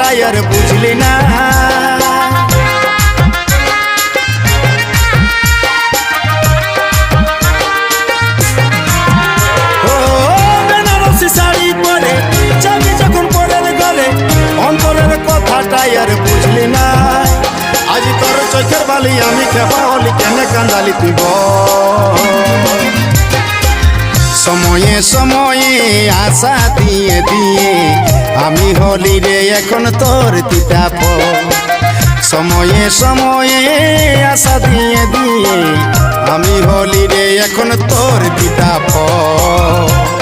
কথাটাই আর বুঝলি না। ও বেনারসি শাড়ি পরে যাবি যখন পরের ঘরে, অন্তরের কথাটাই আর বুঝলি না। আজ তোর চোখের বালি আমি খেপা হলি, কেন কান্দালি তুই বল? সময়ে সময়ে আশা দিয়ে দিয়ে আমি হলি রে এখন তোর তিতা ফল। সময়ে সময়ে আশা দিয়ে দিয়ে আমি হলি রে এখন তোর তিতা ফল।